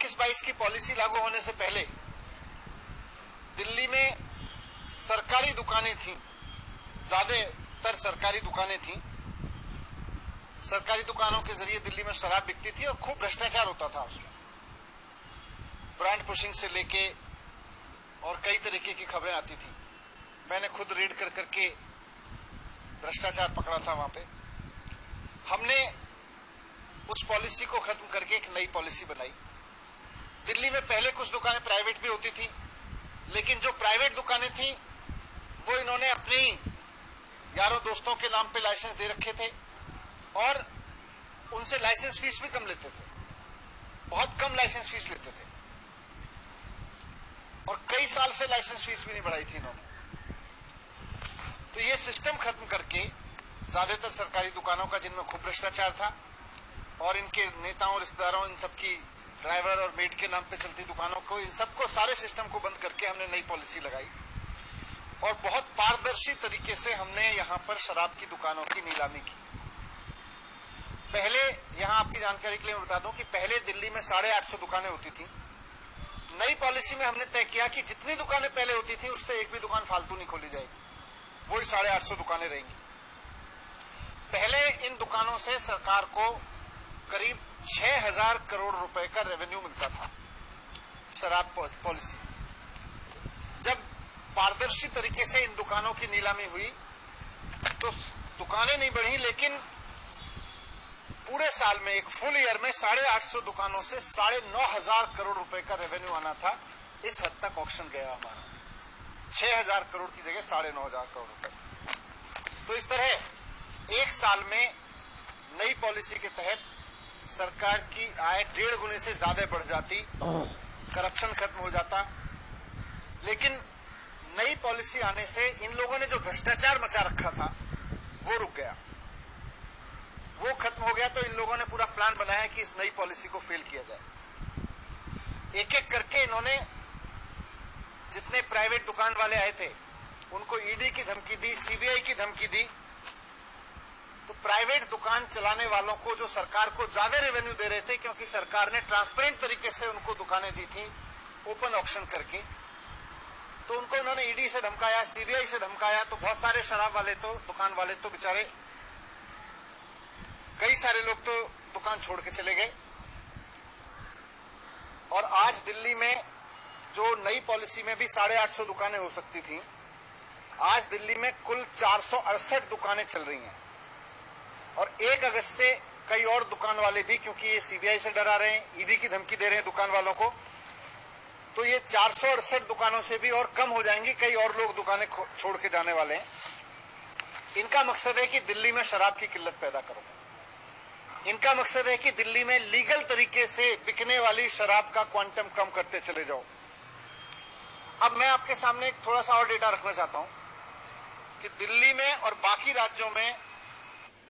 21-22 की पॉलिसी लागू होने से पहले दिल्ली में सरकारी दुकानें थीं, ज्यादातर सरकारी दुकानें थीं। सरकारी दुकानों के जरिए दिल्ली में शराब बिकती थी और खूब भ्रष्टाचार होता था उसमें, ब्रांड पुशिंग से लेके और कई तरीके की खबरें आती थी। मैंने खुद रेड कर करके भ्रष्टाचार पकड़ा था वहां पे। हमने उस पॉलिसी को खत्म करके एक नई पॉलिसी बनाई। दिल्ली में पहले कुछ दुकानें प्राइवेट भी होती थी, लेकिन जो प्राइवेट दुकानें थी वो इन्होंने अपने यारों दोस्तों के नाम पे लाइसेंस दे रखे थे और उनसे लाइसेंस फीस भी कम लेते थे, बहुत कम लाइसेंस फीस लेते थे और कई साल से लाइसेंस फीस भी नहीं बढ़ाई थी इन्होंने। तो ये सिस्टम खत्म करके ज्यादातर सरकारी दुकानों का, जिनमें खूब भ्रष्टाचार था, और इनके नेताओं, रिश्तेदारों, इन सबकी ड्राइवर और मेड के नाम पे चलती दुकानों को, इन सबको, सारे सिस्टम को बंद करके हमने नई पॉलिसी लगाई और बहुत पारदर्शी तरीके से हमने यहां पर शराब की दुकानों की नीलामी की। पहले, यहां आपकी जानकारी के लिए मैं बता दूं कि पहले दिल्ली में 850 दुकानें होती थी। नई पॉलिसी में हमने तय किया कि जितनी दुकानें पहले होती थी उससे एक भी दुकान फालतू नहीं खोली जाएगी, वही 850 दुकानें रहेंगी। पहले इन दुकानों से सरकार को करीब 6000 करोड़ रुपए का रेवेन्यू मिलता था। शराब पॉलिसी जब पारदर्शी तरीके से इन दुकानों की नीलामी हुई तो दुकानें नहीं बढ़ी, लेकिन पूरे साल में, एक फुल ईयर में 850 दुकानों से 9500 करोड़ रुपए का रेवेन्यू आना था। इस हद तक ऑक्शन गया हमारा, 6000 करोड़ की जगह 9500 करोड़ रुपए। तो इस तरह एक साल में नई पॉलिसी के तहत सरकार की आय 1.5 गुने से ज्यादा बढ़ जाती, करप्शन खत्म हो जाता। लेकिन नई पॉलिसी आने से इन लोगों ने जो भ्रष्टाचार मचा रखा था वो रुक गया, वो खत्म हो गया। तो इन लोगों ने पूरा प्लान बनाया कि इस नई पॉलिसी को फेल किया जाए। एक एक करके इन्होंने जितने प्राइवेट दुकान वाले आए थे उनको ईडी की धमकी दी, सीबीआई की धमकी दी। तो प्राइवेट दुकान चलाने वालों को, जो सरकार को ज्यादा रेवेन्यू दे रहे थे, क्योंकि सरकार ने ट्रांसपेरेंट तरीके से उनको दुकानें दी थी ओपन ऑक्शन करके, तो उनको इन्होंने ईडी से धमकाया, सीबीआई से धमकाया। तो बहुत सारे शराब वाले तो, दुकान वाले तो बेचारे, कई सारे लोग तो दुकान छोड़ के चले गए। और आज दिल्ली में जो नई पॉलिसी में भी 850 दुकानें हो सकती थी, आज दिल्ली में कुल 468 दुकानें चल रही हैं। और 1 अगस्त से कई और दुकान वाले भी, क्योंकि ये सीबीआई से डरा रहे हैं, ईडी की धमकी दे रहे हैं दुकान वालों को, तो ये 468 दुकानों से भी और कम हो जाएंगी। कई और लोग दुकानें छोड़ के जाने वाले हैं। इनका मकसद है कि दिल्ली में शराब की किल्लत पैदा करो। इनका मकसद है कि दिल्ली में लीगल तरीके से बिकने वाली शराब का क्वांटम कम करते चले जाओ। अब मैं आपके सामने थोड़ा सा और डेटा रखना चाहता हूं कि दिल्ली में और बाकी राज्यों में